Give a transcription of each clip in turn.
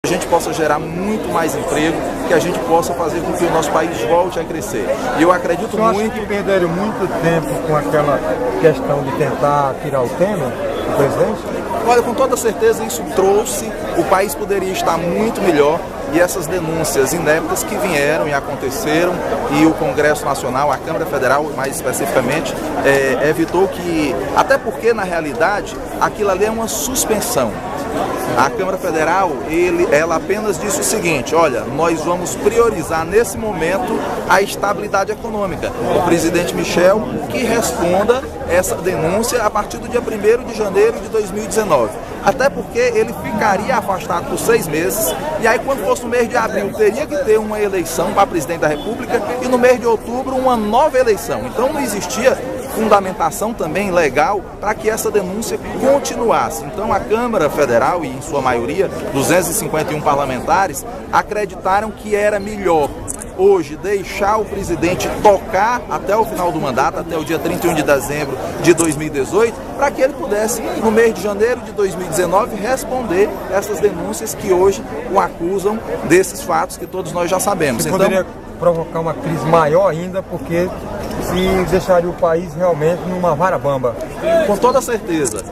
a gente possa gerar muito mais emprego, que a gente possa fazer com que o nosso país volte a crescer. E eu acredito muito... que perderam muito tempo com aquela questão de tentar tirar o Temer, o presidente? Olha, com toda certeza isso trouxe, o país poderia estar muito melhor, e essas denúncias ineptas que vieram e aconteceram, e o Congresso Nacional, a Câmara Federal mais especificamente, evitou que, até porque na realidade aquilo ali é uma suspensão. A Câmara Federal, ela apenas disse o seguinte: olha, nós vamos priorizar nesse momento a estabilidade econômica. O presidente Michel que responda essa denúncia a partir do dia 1º de janeiro de 2019. Até porque ele ficaria afastado por 6 meses, e aí quando fosse no mês de abril teria que ter uma eleição para presidente da República e no mês de outubro uma nova eleição. Então não existia fundamentação também legal para que essa denúncia continuasse. Então a Câmara Federal, e em sua maioria 251 parlamentares, acreditaram que era melhor hoje deixar o presidente tocar até o final do mandato, até o dia 31 de dezembro de 2018, para que ele pudesse, no mês de janeiro de 2019, responder essas denúncias que hoje o acusam desses fatos que todos nós já sabemos. Então, poderia provocar uma crise maior ainda, porque se deixaria o país realmente numa vara bamba. Com toda certeza.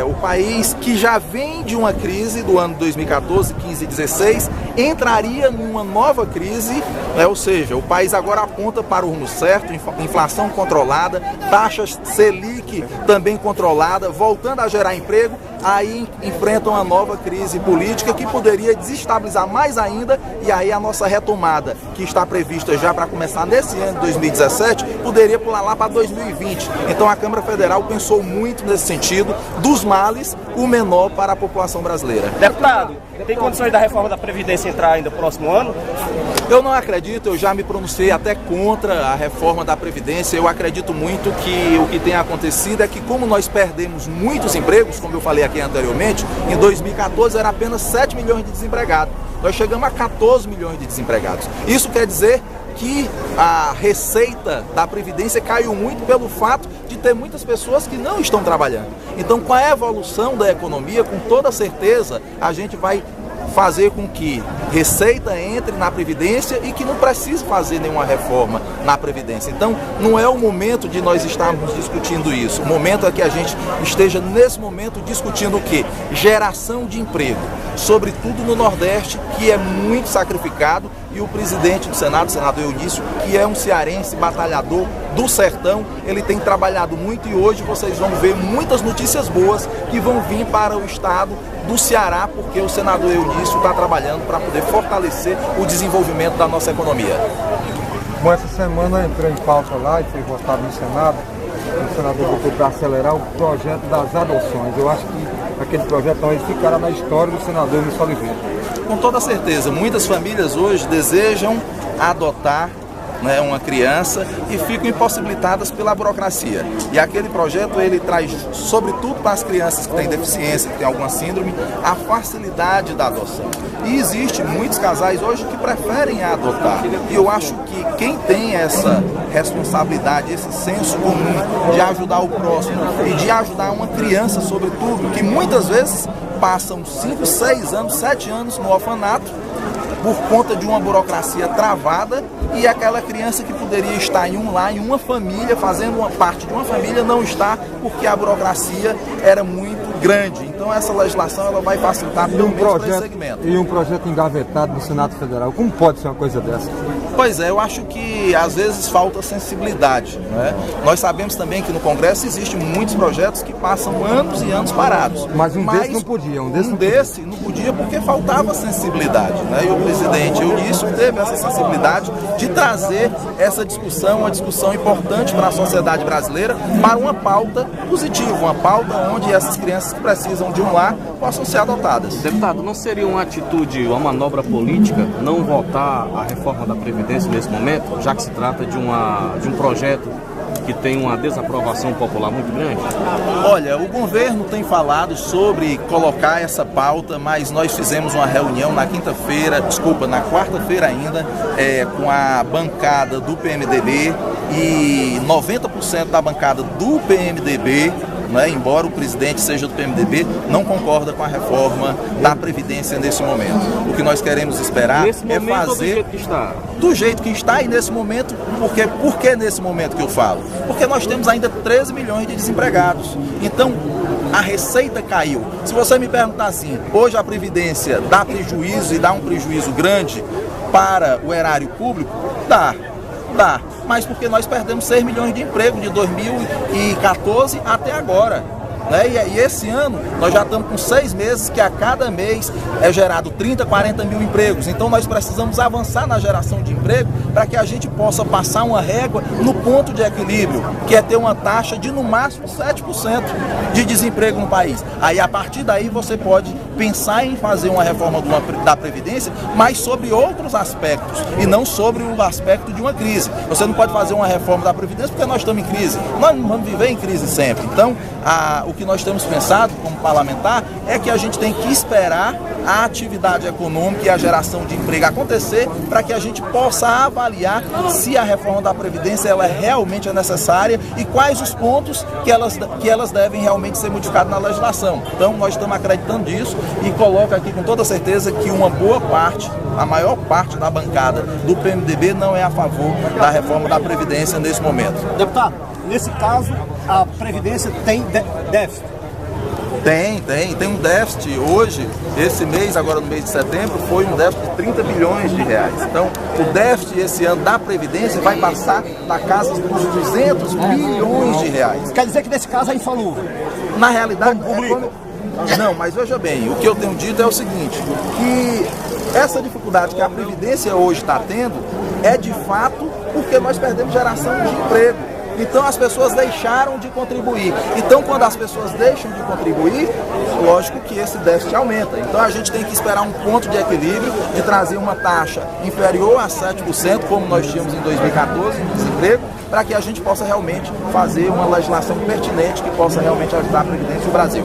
O país que já vem de uma crise do ano 2014, 15 e 16, entraria numa nova crise, ou seja, o país agora aponta para o rumo certo, inflação controlada, taxas Selic também controlada, voltando a gerar emprego, aí enfrentam uma nova crise política que poderia desestabilizar mais ainda, e aí a nossa retomada, que está prevista já para começar nesse ano de 2017, poderia pular lá para 2020. Então a Câmara Federal pensou muito nesse sentido, dos males, o menor para a população brasileira. Deputado, tem condições da reforma da Previdência entrar ainda no próximo ano? Eu não acredito, eu já me pronunciei até contra a reforma da Previdência. Eu acredito muito que o que tem acontecido é que, como nós perdemos muitos empregos, como eu falei aqui anteriormente, em 2014 era apenas 7 milhões de desempregados. Nós chegamos a 14 milhões de desempregados. Isso quer dizer que a receita da Previdência caiu muito pelo fato de ter muitas pessoas que não estão trabalhando. Então, com a evolução da economia, com toda certeza, a gente vai fazer com que receita entre na Previdência e que não precise fazer nenhuma reforma na Previdência. Então, não é o momento de nós estarmos discutindo isso. O momento é que a gente esteja, nesse momento, discutindo o quê? Geração de emprego, sobretudo no Nordeste, que é muito sacrificado, e o presidente do Senado, o senador Eunício, que é um cearense batalhador do sertão, ele tem trabalhado muito, e hoje vocês vão ver muitas notícias boas que vão vir para o estado do Ceará, porque o senador Eunício está trabalhando para poder fortalecer o desenvolvimento da nossa economia. Bom, essa semana entrou em pauta lá e foi votado no Senado, o senador votou para acelerar o projeto das adoções. Eu acho que aquele projeto talvez ficará na história do senador Eunício Oliveira. Com toda certeza, muitas famílias hoje desejam adotar uma criança e ficam impossibilitadas pela burocracia. E aquele projeto, ele traz, sobretudo para as crianças que têm deficiência, que têm alguma síndrome, a facilidade da adoção. E existem muitos casais hoje que preferem adotar. E eu acho que quem tem essa responsabilidade, esse senso comum de ajudar o próximo e de ajudar uma criança, sobretudo, que muitas vezes passam 5, 6 anos, 7 anos no orfanato, por conta de uma burocracia travada, e aquela criança que poderia estar em um lar, em uma família, fazendo uma parte de uma família, não está porque a burocracia era muito grande. Então essa legislação ela vai facilitar pelo menos para esse segmento. E um projeto engavetado no Senado Federal, como pode ser uma coisa dessa? Pois é, eu acho que às vezes falta sensibilidade, né? Nós sabemos também que no Congresso existem muitos projetos que passam anos e anos parados. Mas desse não podia. Um desse não podia porque faltava sensibilidade, né? E o presidente Eunício teve essa sensibilidade de trazer essa discussão, uma discussão importante para a sociedade brasileira, para uma pauta positiva, uma pauta onde essas crianças que precisam de um lar possam ser adotadas. Deputado, não seria uma atitude, uma manobra política, não votar a reforma da Previdência nesse momento, já que se trata de um projeto que tem uma desaprovação popular muito grande? Olha, o governo tem falado sobre colocar essa pauta, mas nós fizemos uma reunião na quarta-feira ainda, com a bancada do PMDB, e 90% da bancada do PMDB né, embora o presidente seja do PMDB, não concorda com a reforma da Previdência nesse momento. O que nós queremos esperar é fazer do jeito que está e nesse momento, por que nesse momento que eu falo? Porque nós temos ainda 13 milhões de desempregados. Então, a receita caiu. Se você me perguntar assim, hoje a Previdência dá prejuízo e dá um prejuízo grande para o erário público? Dá. Mas porque nós perdemos 6 milhões de empregos de 2014 até agora. Né? E esse ano nós já estamos com 6 meses que a cada mês é gerado 30, 40 mil empregos. Então nós precisamos avançar na geração de emprego para que a gente possa passar uma régua no ponto de equilíbrio, que é ter uma taxa de no máximo 7% de desemprego no país. Aí a partir daí você pode pensar em fazer uma reforma da Previdência, mas sobre outros aspectos e não sobre o aspecto de uma crise. Você não pode fazer uma reforma da Previdência porque nós estamos em crise. Nós não vamos viver em crise sempre. Então, o que nós temos pensado como parlamentar é que a gente tem que esperar a atividade econômica e a geração de emprego acontecer para que a gente possa avaliar se a reforma da Previdência ela realmente é necessária e quais os pontos que elas devem realmente ser modificados na legislação. Então nós estamos acreditando nisso e coloco aqui com toda certeza que uma boa parte, a maior parte da bancada do PMDB não é a favor da reforma da Previdência nesse momento. Deputado, nesse caso a Previdência tem déficit? Tem um déficit hoje, esse mês, agora no mês de setembro, foi um déficit de 30 bilhões de reais. Então, o déficit esse ano da Previdência vai passar da casa dos 200 bilhões de reais. Quer dizer que nesse caso é insolúvel? Na realidade, não, mas veja bem, o que eu tenho dito é o seguinte, que essa dificuldade que a Previdência hoje está tendo é de fato porque nós perdemos geração de emprego. Então as pessoas deixaram de contribuir. Então quando as pessoas deixam de contribuir, lógico que esse déficit aumenta. Então a gente tem que esperar um ponto de equilíbrio, de trazer uma taxa inferior a 7%, como nós tínhamos em 2014, no desemprego, para que a gente possa realmente fazer uma legislação pertinente que possa realmente ajudar a Previdência do Brasil.